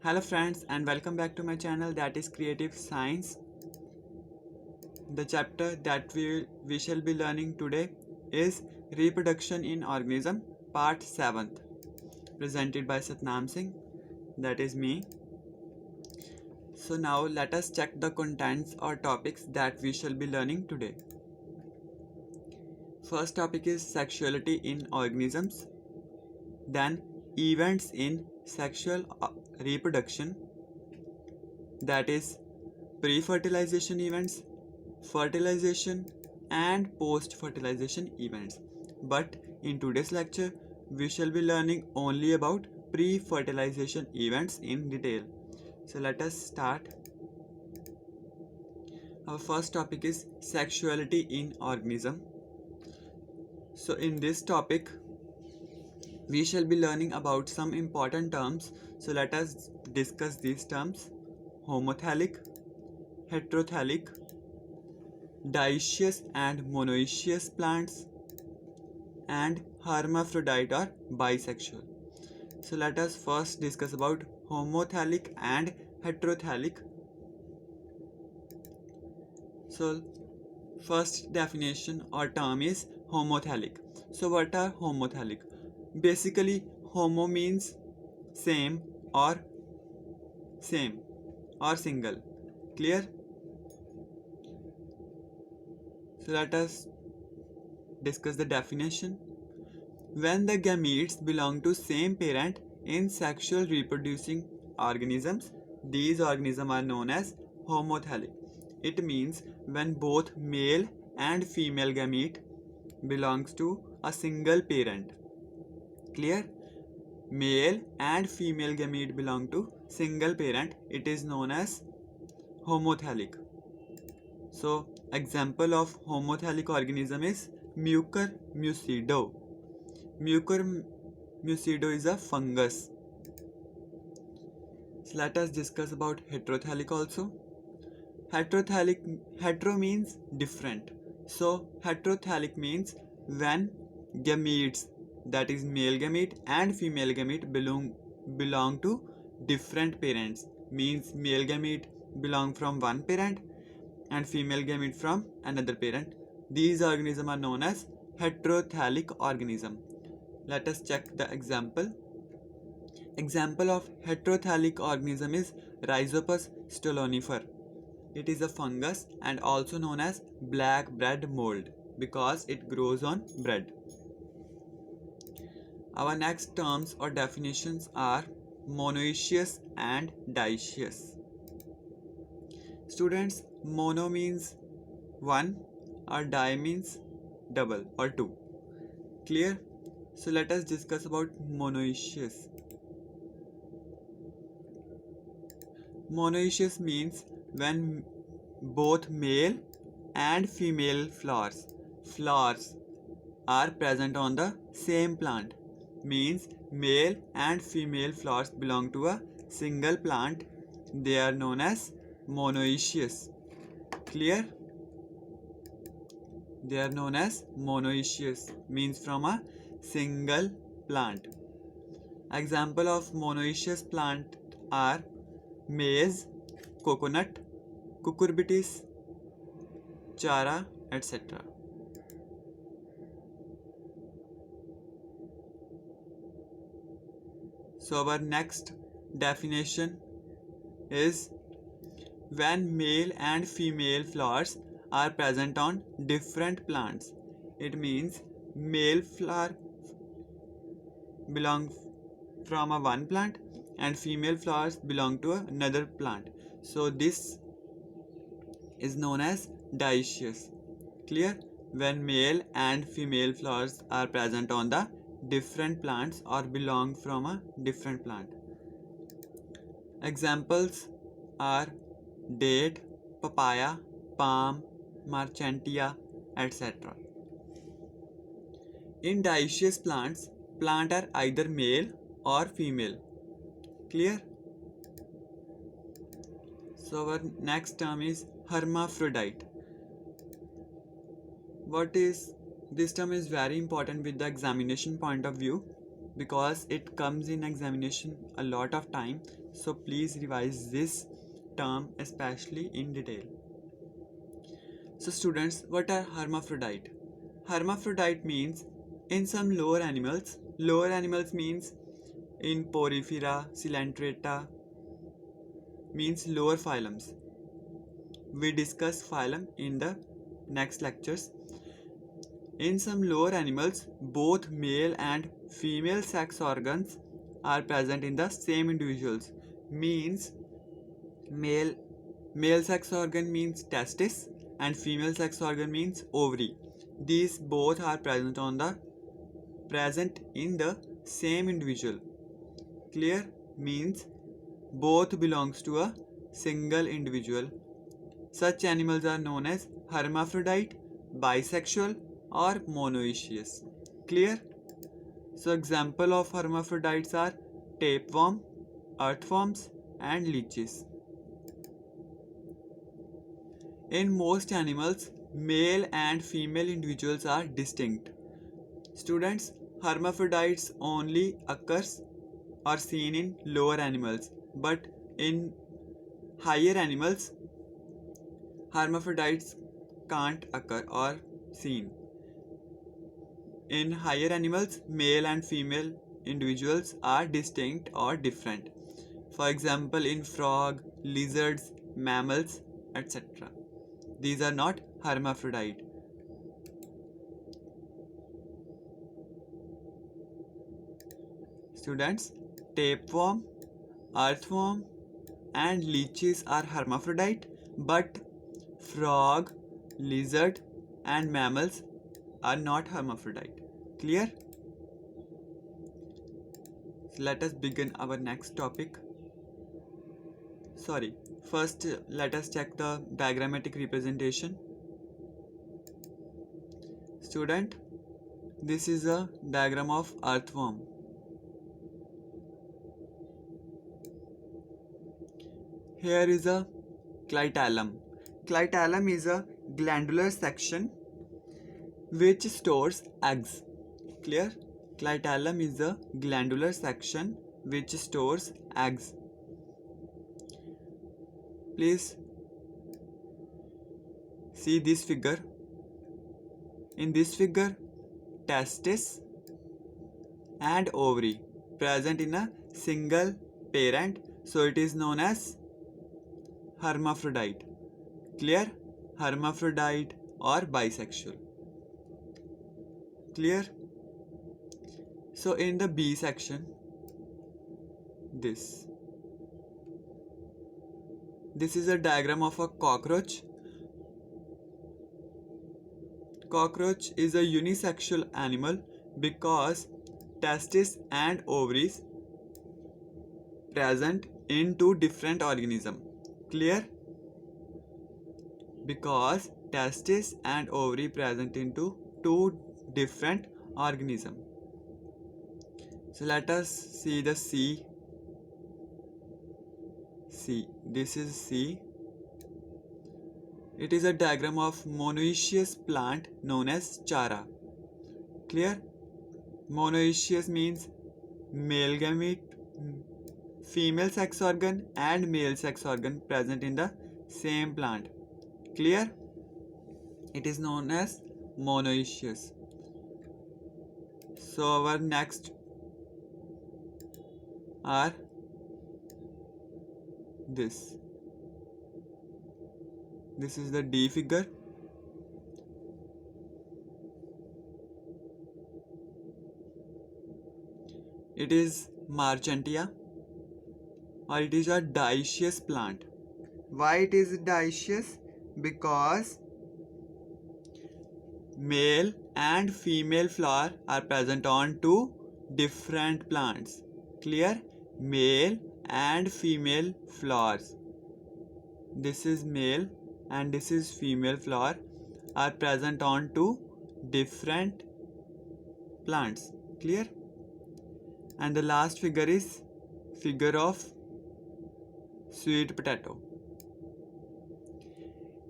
Hello friends and welcome back to my channel that is Creative Science. The chapter that we shall be learning today is Reproduction in Organism Part 7th, presented by Satnam Singh, that is me. So now let us check the contents or topics that we shall be learning today. First topic is sexuality in organisms, then events in sexual reproduction, that is pre-fertilization events, fertilization and post-fertilization events. But in today's lecture, we shall be learning only about pre-fertilization events in detail. So let us start. Our first topic is sexuality in organism. So in this topic, we shall be learning about some important terms. So let us discuss these terms: homothallic, heterothallic, dioecious and monoecious plants, and hermaphrodite or bisexual. So let us first discuss about homothallic and heterothallic. So first definition or term is homothallic. So what are homothallic? Basically, homo means same or single. Clear? So let us discuss the definition. When the gametes belong to same parent in sexual reproducing organisms, these organisms are known as homothallic. It means when both male and female gamete belongs to a single parent. Clear? Male and female gamete belong to single parent. It is known as homothallic. So example of homothallic organism is Mucor mucido. Mucor mucido is a fungus. So let us discuss about heterothallic also. Hetero means different. So heterothallic means when gametes, that is male gamete and female gamete, belong to different parents. Means male gamete belong from one parent and female gamete from another parent. These organisms are known as heterothallic organism. Let us check the example. Example of heterothallic organism is Rhizopus stolonifer. It is a fungus and also known as black bread mold because it grows on bread. Our next terms or definitions are monoecious and dioecious. Students, mono means one or di means double or two. Clear? So let us discuss about monoecious. Monoecious means when both male and female flowers are present on the same plant. Means male and female flowers belong to a single plant. They are known as monoecious. Clear? They are known as monoecious, means from a single plant. Example of monoecious plant are maize, coconut, cucurbittis, chara, etc. So our next definition is when male and female flowers are present on different plants. It means male flower belong from a one plant and female flowers belong to another plant. So this is known as dioecious. Clear? When male and female flowers are present on the different plants or belong from a different plant. Examples are date, papaya, palm, marchantia, etc. In dioecious plants, plant are either male or female. Clear? So our next term is hermaphrodite. What is this term is very important with the examination point of view. because it comes in examination a lot of time, so please revise this term especially in detail. So students, what are hermaphrodite? Hermaphrodite means in some lower animals means in Porifera, Coelenterata means lower phylums. We discuss phylum in the next lectures. In some lower animals, both male and female sex organs are present in the same individuals. Means male sex organ means testis and female sex organ means ovary. These both are present in the same individual. Clear? Means both belongs to a single individual. Such animals are known as hermaphrodite, bisexual or monoecious. Clear? So example of hermaphrodites are tapeworm, earthworms and leeches. In most animals, male and female individuals are distinct. Students, hermaphrodites only occurs or seen in lower animals, but in higher animals, hermaphrodites can't occur or seen. In higher animals, male and female individuals are distinct or different. For example, in frog, lizards, mammals, etc. These are not hermaphrodite. Students, tapeworm, earthworm and leeches are hermaphrodite, but frog, lizard and mammals are not hermaphrodite. Clear? So let us begin our next topic. First let us check the diagrammatic representation. Student, this is a diagram of earthworm. Here is a clitellum. Clitellum is a glandular section which stores eggs. Clear? Clitellum is a glandular section which stores eggs. Please see this figure. In this figure, testis and ovary present in a single parent, so it is known as hermaphrodite. Clear? Hermaphrodite or bisexual. Clear? So in the B section, this is a diagram of a cockroach. Cockroach is a unisexual animal because testis and ovaries present in two different organisms. Clear? Because testis and ovary present into two different organisms. So let us see the C. This is C. It is a diagram of monoecious plant known as chara. Clear? Monoecious means male gamete, female sex organ and male sex organ present in the same plant. Clear? It is known as monoecious. So our next are this is the D figure. It is Marchantia or it is a dioecious plant. Why it is dioecious? Because male and female flower are present on two different plants. Clear? Male and female flowers. This is male and this is female flower are present on two different plants. Clear? And the last figure is figure of sweet potato.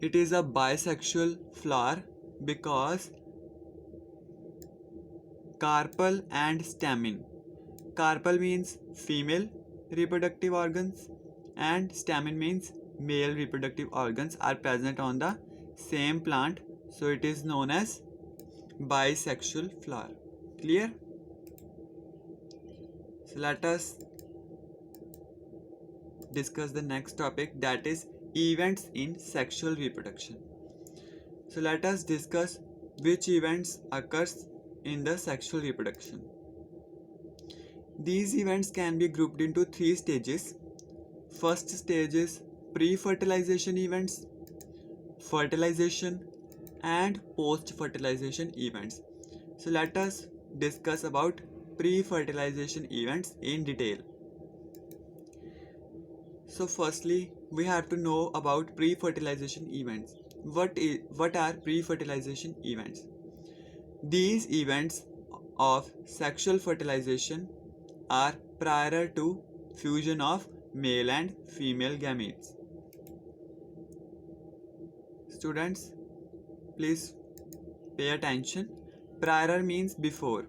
It is a bisexual flower because carpel and stamen Carpel means female reproductive organs and stamen means male reproductive organs are present on the same plant, so it is known as bisexual flower. Clear? So let us discuss the next topic, that is events in sexual reproduction. So let us discuss which events occurs in the sexual reproduction. These events can be grouped into 3 stages. First stage is pre-fertilization events, fertilization and post-fertilization events. So let us discuss about pre-fertilization events in detail. So firstly, we have to know about pre-fertilization events. What are pre-fertilization events? These events of sexual fertilization are prior to fusion of male and female gametes. Students, please pay attention. Prior means before.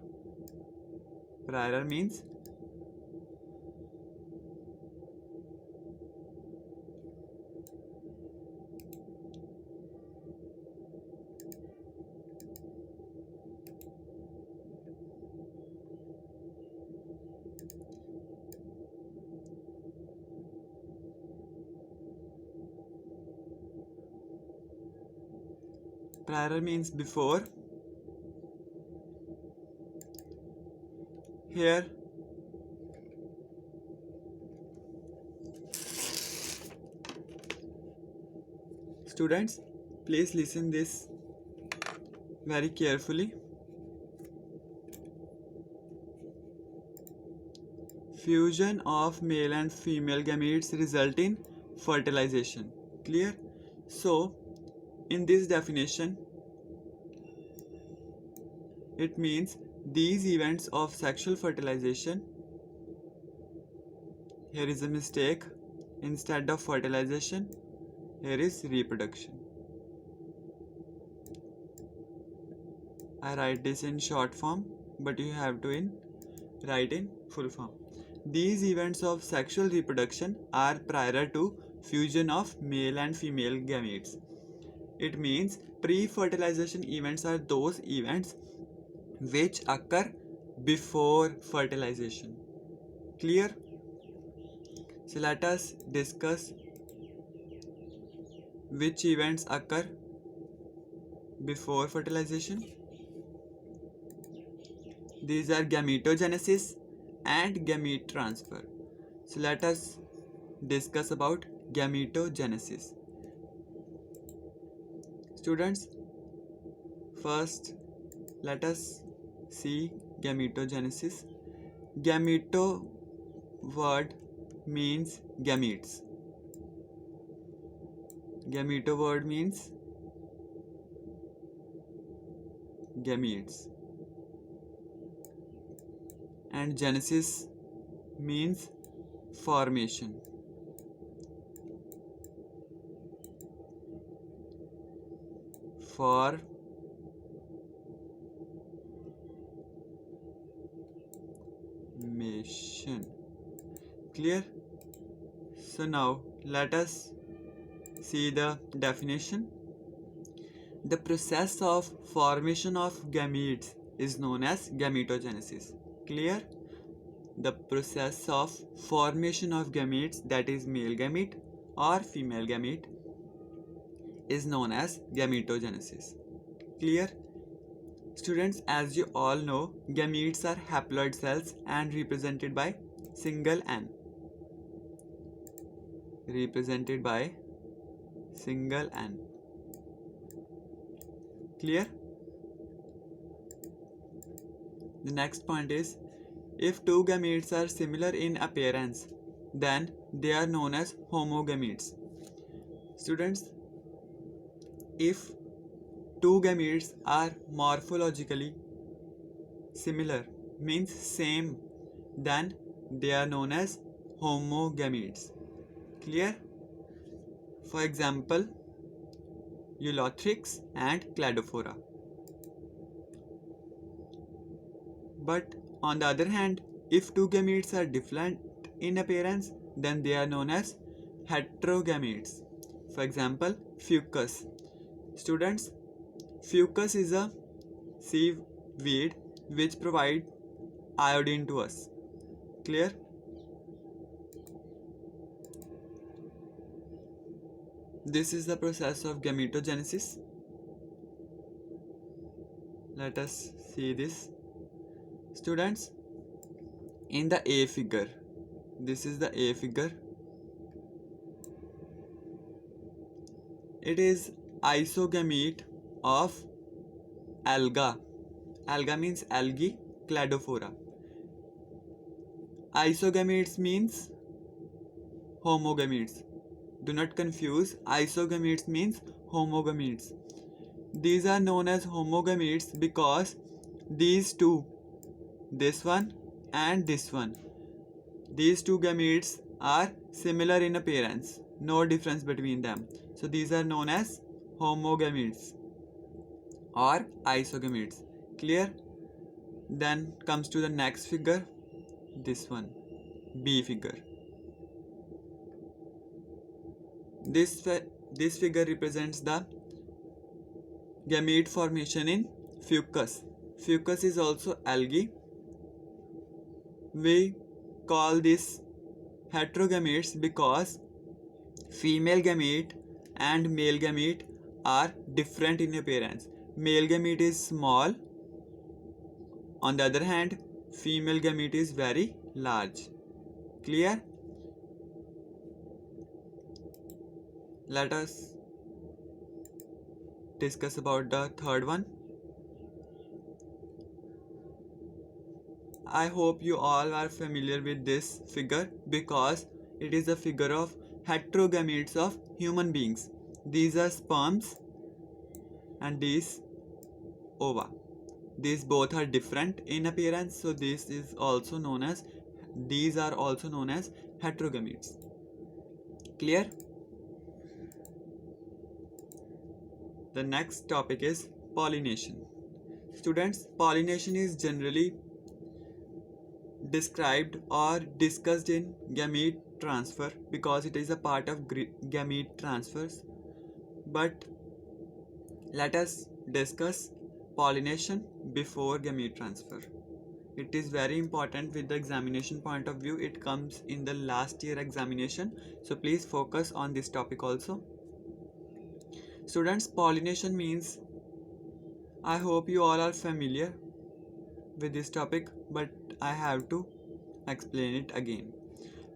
Prior means before. Here students, please listen this very carefully. Fusion of male and female gametes result in fertilization. Clear? So in this definition, it means these events of sexual fertilization, here is a mistake, instead of fertilization, here is reproduction. I write this in short form, but you have to write in full form. These events of sexual reproduction are prior to fusion of male and female gametes. It means pre-fertilization events are those events which occur before fertilization. Clear? So let us discuss which events occur before fertilization. These are gametogenesis and gamete transfer. So let us discuss about gametogenesis. Students, first let us see gametogenesis. Gameto word means gametes. Gameto word means gametes. And genesis means formation. Formation. Clear? So now let us see the definition. The process of formation of gametes is known as gametogenesis. Clear? The process of formation of gametes, that is male gamete or female gamete, is known as gametogenesis. Clear? Students, as you all know, gametes are haploid cells and represented by single N. Represented by single N. Clear? The next point is, if two gametes are similar in appearance, then they are known as homogametes. Students, if two gametes are morphologically similar, means same, then they are known as homogametes. Clear? For example, Eulothrix and Cladophora. But on the other hand, If two gametes are different in appearance, then they are known as heterogametes. For example, fucus. Students, fucus is a seaweed which provide iodine to us. Clear? This is the process of gametogenesis. Let us see this. Students, in the A figure, this is the A figure. It is isogamete of alga. Alga means algae, cladophora. Isogametes means homogametes. Do not confuse. Isogametes means homogametes. These are known as homogametes because these two, this one and this one, these two gametes are similar in appearance, no difference between them. So these are known as homogametes or isogametes. Clear? Then comes to the next figure, this one, B figure. This figure represents the gamete formation in fucus. Fucus is also algae. We call this heterogametes because female gamete and male gamete are different in appearance. Male gamete is small. On the other hand, female gamete is very large. Clear? Let us discuss about the third one. I hope you all are familiar with this figure because it is a figure of heterogametes of human beings. These are sperms and these ova. These both are different in appearance, so these are also known as heterogametes. Clear? The next topic is pollination. Students, pollination is generally described or discussed in gamete transfer because it is a part of gamete transfers. But let us discuss pollination before gamete transfer. It is very important with the examination point of view. It comes in the last year examination, so please focus on this topic also. Students, pollination means, I hope you all are familiar with this topic, but I have to explain it again.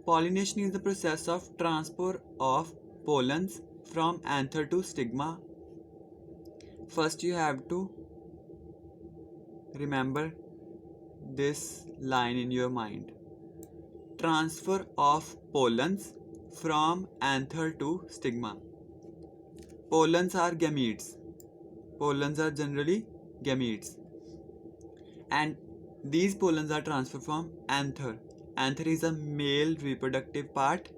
Pollination is the process of transfer of pollens from anther to stigma. First, you have to remember this line in your mind. Transfer of pollens from anther to stigma. Pollens are gametes. Pollens are generally gametes. And these pollens are transferred from anther. Anther is a male reproductive part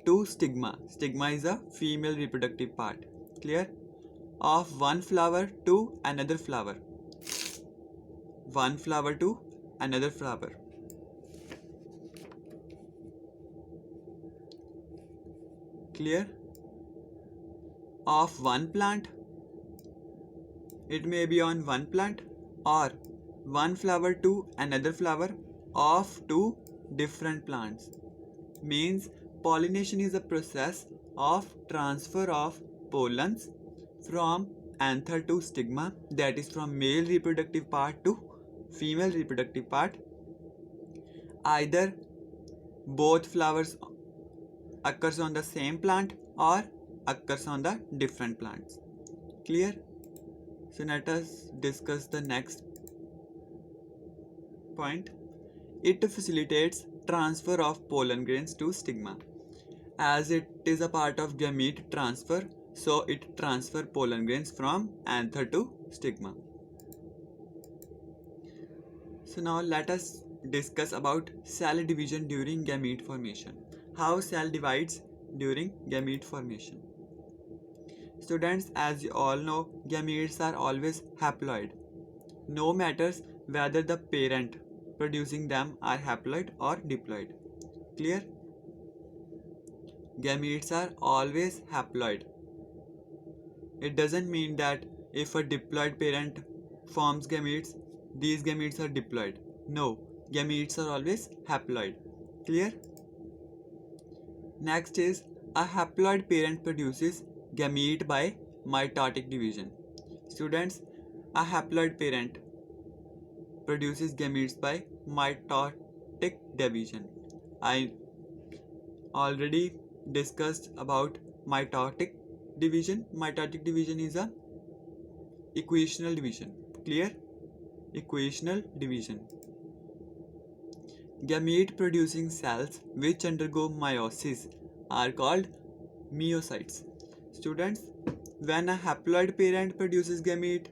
to stigma. Stigma is a female reproductive part. Clear? Of one flower to another flower. One flower to another flower. Clear? Of one plant. It may be on one plant or one flower to another flower of two different plants. Means pollination is a process of transfer of pollens from anther to stigma, that is from male reproductive part to female reproductive part. Either both flowers occurs on the same plant or occurs on the different plants. Clear? So let us discuss the next point. It facilitates transfer of pollen grains to stigma. As it is a part of gamete transfer, so it transfers pollen grains from anther to stigma. So now let us discuss about cell division during gamete formation. How cell divides during gamete formation. Students, as you all know, gametes are always haploid. No matters whether the parent producing them are haploid or diploid. Clear? Gametes are always haploid. It doesn't mean that if a diploid parent forms gametes, these gametes are diploid. No, gametes are always haploid. Clear? Next is a haploid parent produces gamete by mitotic division. Students, a haploid parent produces gametes by mitotic division. I already discussed about mitotic division. Mitotic division is a equational division. Clear? Equational division. Gamete producing cells which undergo meiosis are called myocytes. Students, when a haploid parent produces gamete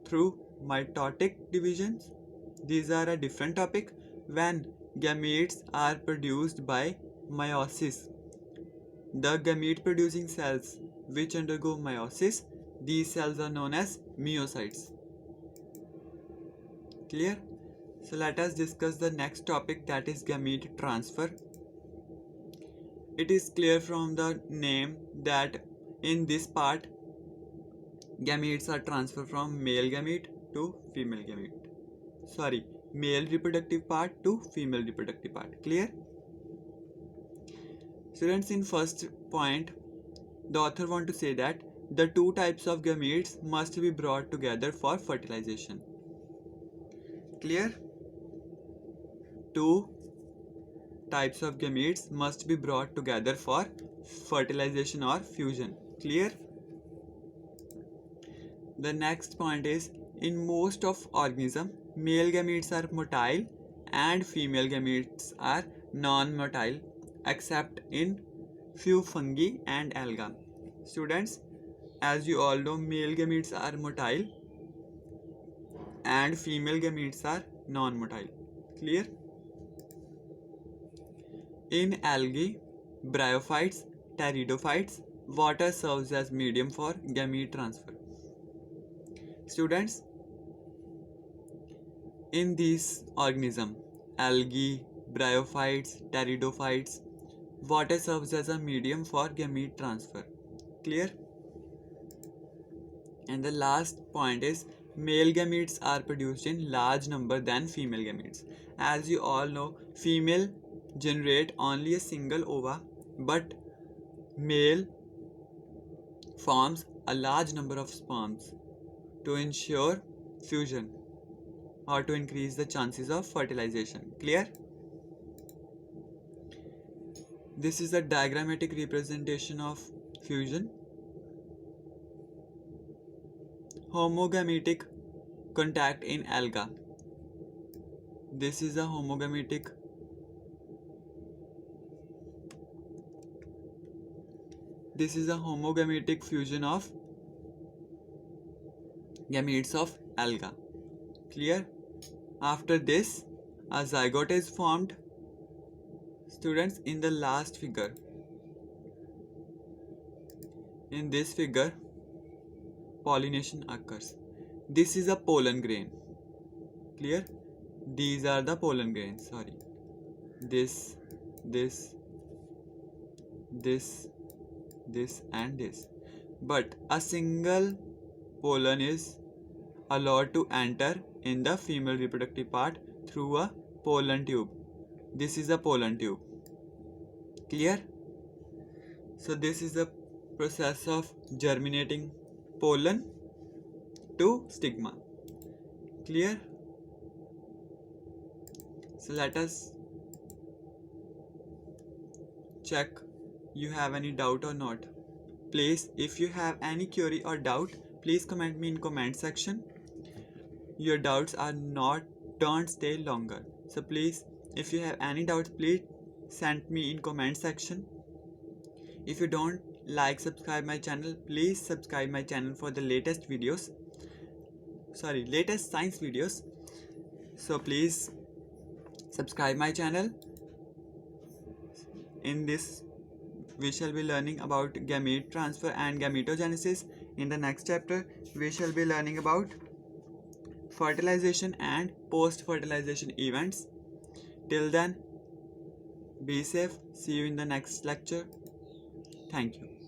through mitotic divisions, these are a different topic. When gametes are produced by meiosis, the gamete producing cells which undergo meiosis, these cells are known as myocytes. Clear? So let us discuss the next topic, that is gamete transfer. It is clear from the name that in this part gametes are transferred from male gamete to female gamete. Sorry, male reproductive part to female reproductive part. Clear? Students, in first point, the author want to say that the two types of gametes must be brought together for fertilization. Clear? Two types of gametes must be brought together for fertilization or fusion. Clear? The next point is, in most of organisms, male gametes are motile and female gametes are non-motile, except in few fungi and algae. Students, as you all know, male gametes are motile and female gametes are non-motile. Clear? In algae, bryophytes, pteridophytes, water serves as medium for gamete transfer. Students, in these organisms, algae, bryophytes, pteridophytes, water serves as a medium for gamete transfer. Clear? And the last point is, male gametes are produced in large number than female gametes. As you all know, female generate only a single ova, but male forms a large number of sperms to ensure fusion or to increase the chances of fertilization. Clear? This is a diagrammatic representation of fusion. Homogametic contact in alga. This is a homogametic fusion of gametes of alga. Clear? After this, a zygote is formed. Students, in the last figure, in this figure, pollination occurs. This is a pollen grain. Clear? These are the pollen grains. Sorry. This, and this. But a single pollen is allowed to enter in the female reproductive part through a pollen tube. This is a pollen tube. Clear? So this is the process of germinating pollen to stigma. Clear? So let us check you have any doubt or not. Please, if you have any query or doubt, please comment me in comment section. Your doubts are don't stay longer. So please, if you have any doubts, please send me in comment section. If you don't subscribe my channel, please subscribe my channel for the latest videos. Latest science videos. So please subscribe my channel. In this, we shall be learning about gamete transfer and gametogenesis. In the next chapter, we shall be learning about fertilization and post fertilization events. Till then, be safe. See you in the next lecture. Thank you.